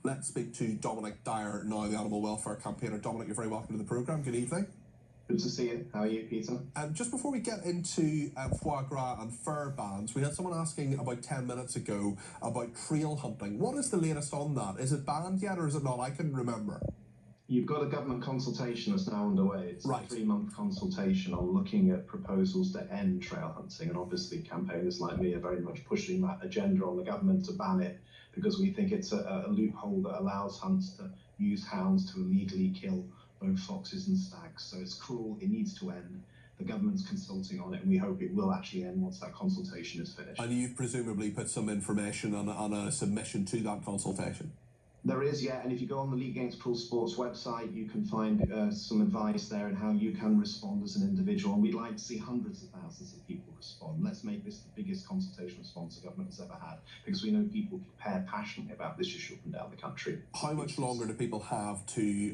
Let's speak to Dominic Dyer now, the animal welfare campaigner. Dominic, you're very welcome to the programme. Good evening. Good to see you. How are you, Peter? Just before we get into foie gras and fur bans, we had someone asking about 10 minutes ago about trail hunting. What is the latest on that? Is it banned yet or is it not? I couldn't remember. You've got a government consultation that's now underway. It's right. A 3-month consultation on looking at proposals to end trail hunting. And obviously campaigners like me are very much pushing that agenda on the government to ban it, because we think it's a loophole that allows hunts to use hounds to illegally kill both foxes and stags. So it's cruel, it needs to end. The government's consulting on it, and we hope it will actually end once that consultation is finished. And you've presumably put some information on a submission to that consultation? There is, yeah, and if you go on the League Against Cruel Sports website, you can find some advice there on how you can respond as an individual, and we'd like to see hundreds of thousands of people respond. Let's make this the biggest consultation response the government has ever had, because we know people care passionately about this issue up and down the country. How much longer do people have to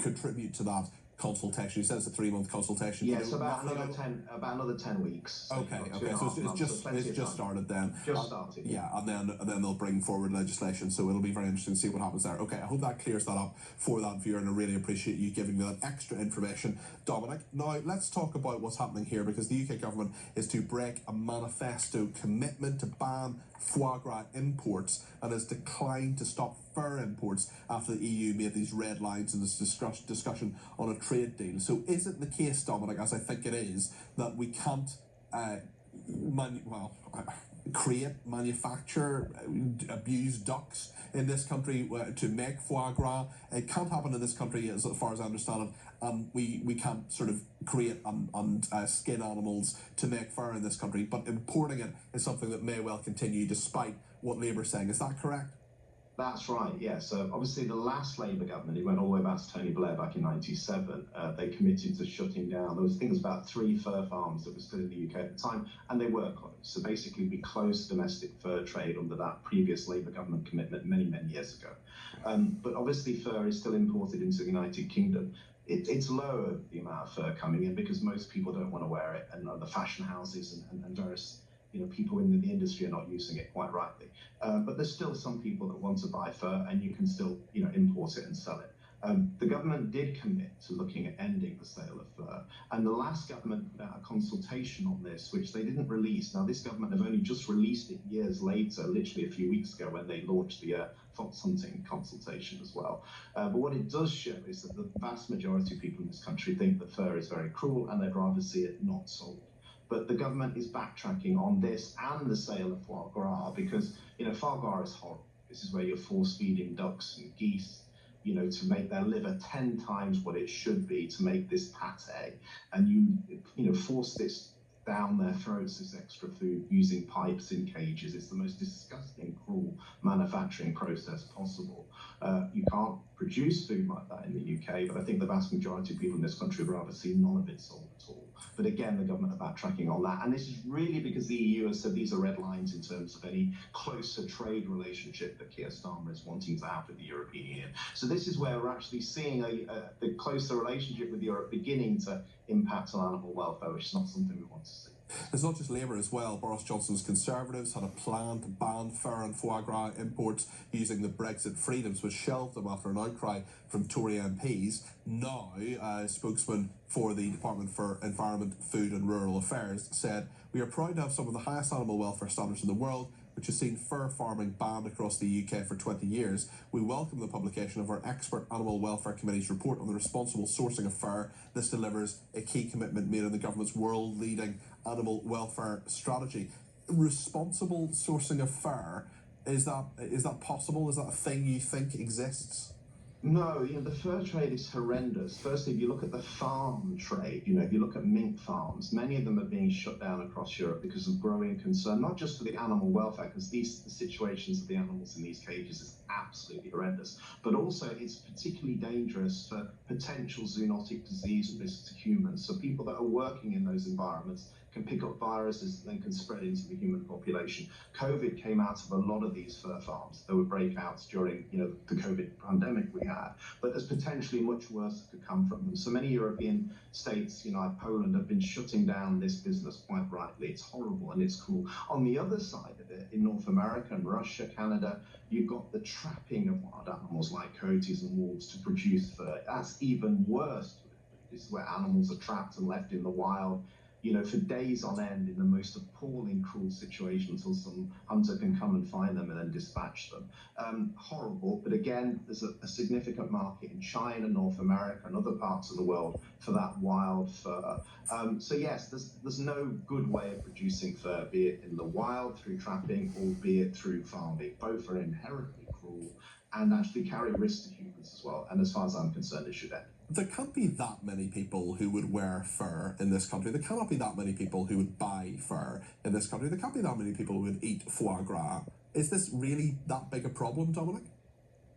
contribute to that consultation? You said it's a 3-month consultation. Yes, about another 10 weeks. Okay. So it's just started then. Just started. Yeah, and then they'll bring forward legislation. So it'll be very interesting to see what happens there. Okay, I hope that clears that up for that viewer, and I really appreciate you giving me that extra information, Dominic. Now let's talk about what's happening here, because the UK government is to break a manifesto commitment to ban foie gras imports and has declined to stop fur imports after the EU made these red lines in this discussion on a trade deal. So is it the case, Dominic, as I think it is, that we can't create, manufacture, abuse ducks in this country to make foie gras? It can't happen in this country, as far as I understand it, and we can't sort of create and skin animals to make fur in this country, but importing it is something that may well continue despite what Labour's saying. Is that correct? That's right, yeah. So obviously the last Labour government, it went all the way back to Tony Blair back in '97, they committed to shutting down. There was, I think it was about 3 fur farms that were still in the UK at the time, and they were closed. So basically we closed domestic fur trade under that previous Labour government commitment many, many years ago. But obviously fur is still imported into the United Kingdom. It's lower, the amount of fur coming in, because most people don't want to wear it, and the fashion houses and various people in the industry are not using it, quite rightly. But there's still some people that want to buy fur, and you can still import it and sell it. The government did commit to looking at ending the sale of fur, and the last government consultation on this, which they didn't release. Now this government have only just released it years later, literally a few weeks ago, when they launched the fox hunting consultation as well. But what it does show is that the vast majority of people in this country think that fur is very cruel, and they'd rather see it not sold. But the government is backtracking on this and the sale of foie gras, because foie gras is horrible. This is where you're force feeding ducks and geese, to make their liver 10 times what it should be to make this pate, and you force this down their throats, this extra food, using pipes in cages. It's the most disgusting, cruel manufacturing process possible. You can't produce food like that in the UK, but I think the vast majority of people in this country would rather see none of it sold at all. But again, the government are backtracking on that. And this is really because the EU has said these are red lines in terms of any closer trade relationship that Keir Starmer is wanting to have with the European Union. So this is where we're actually seeing the closer relationship with Europe beginning to impact on animal welfare, which is not something we want to see. It's not just Labour as well. Boris Johnson's Conservatives had a plan to ban fur and foie gras imports using the Brexit freedoms, which shelved them after an outcry from Tory MPs. Now, a spokesman for the Department for Environment, Food and Rural Affairs said, "We are proud to have some of the highest animal welfare standards in the world, which has seen fur farming banned across the UK for 20 years. We welcome the publication of our expert Animal Welfare Committee's report on the responsible sourcing of fur. This delivers a key commitment made in the government's world-leading animal welfare strategy." Responsible sourcing of fur, is that possible? Is that a thing you think exists? No, the fur trade is horrendous. Firstly, if you look at the farm trade, if you look at mink farms, many of them are being shut down across Europe because of growing concern, not just for the animal welfare, because the situations of the animals in these cages is absolutely horrendous, but also it's particularly dangerous for potential zoonotic disease risk to humans. So people that are working in those environments can pick up viruses and then can spread into the human population. COVID came out of a lot of these fur farms. There were breakouts during, the COVID pandemic we had, but there's potentially much worse that could come from them. So many European states, like Poland, have been shutting down this business quite rightly. It's horrible and it's cruel. On the other side of it, in North America and Russia, Canada, you've got the trapping of wild animals like coyotes and wolves to produce fur. That's even worse. This is where animals are trapped and left in the wild, for days on end in the most appalling, cruel situations until some hunter can come and find them and then dispatch them. Horrible, but again, there's a significant market in China, North America, and other parts of the world for that wild fur. So yes, there's no good way of producing fur, be it in the wild through trapping or be it through farming. Both are inherently cruel and actually carry risks to humans as well. And as far as I'm concerned, it should end. There can't be that many people who would wear fur in this country. There cannot be that many people who would buy fur in this country. There can't be that many people who would eat foie gras. Is this really that big a problem, Dominic?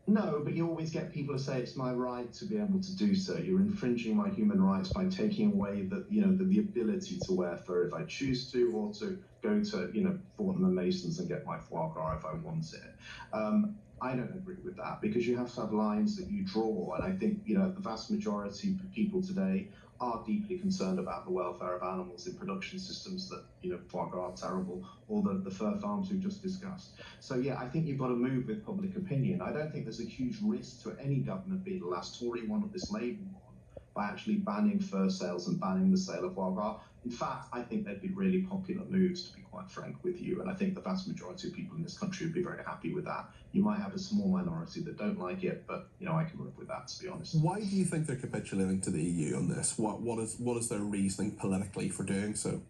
No, but you always get people who say it's my right to be able to do so. You're infringing my human rights by taking away the ability to wear fur if I choose to, or to go to Fortnum and Mason's and get my foie gras if I want it. I don't agree with that, because you have to have lines that you draw, and I think the vast majority of people today are deeply concerned about the welfare of animals in production systems that foie gras are terrible, or the fur farms we've just discussed. So yeah, I think you've got to move with public opinion. I don't think there's a huge risk to any government, be it the last Tory one or this Labour one, by actually banning fur sales and banning the sale of foie gras. In fact, I think they'd be really popular moves, to be quite frank with you, and I think the vast majority of people in this country would be very happy with that. You might have a small minority that don't like it, but I can live with that, to be honest. Why do you think they're capitulating to the EU on this? What is their reasoning politically for doing so?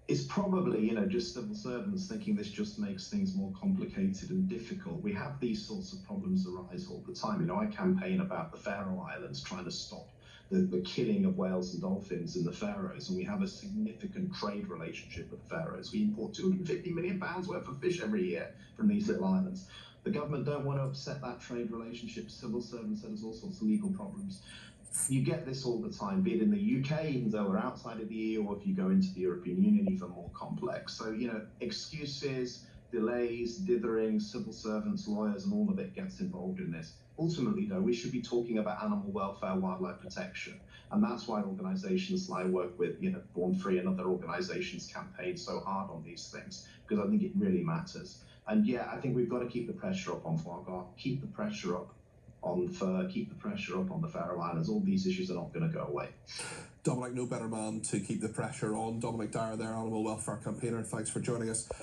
It's probably, just civil servants thinking this just makes things more complicated and difficult. We have these sorts of problems arise all the time. I campaign about the Faroe Islands, trying to stop the killing of whales and dolphins in the Faroes, and we have a significant trade relationship with the Faroes. We import £250 million worth of fish every year from these little islands. The government don't want to upset that trade relationship. Civil servants say there's all sorts of legal problems. You get this all the time, be it in the UK, even though we're outside of the EU, or if you go into the European Union, even more complex. So, excuses, delays, dithering, civil servants, lawyers, and all of it gets involved in this. Ultimately, though, we should be talking about animal welfare, wildlife protection. And that's why organizations I work with, Born Free and other organizations campaign so hard on these things, because I think it really matters. And yeah, I think we've got to keep the pressure up on foie gras, keep the pressure up on fur, keep the pressure up on the Faroe Islands. All these issues are not going to go away. Dominic, no better man to keep the pressure on. Dominic Dyer there, animal welfare campaigner. Thanks for joining us.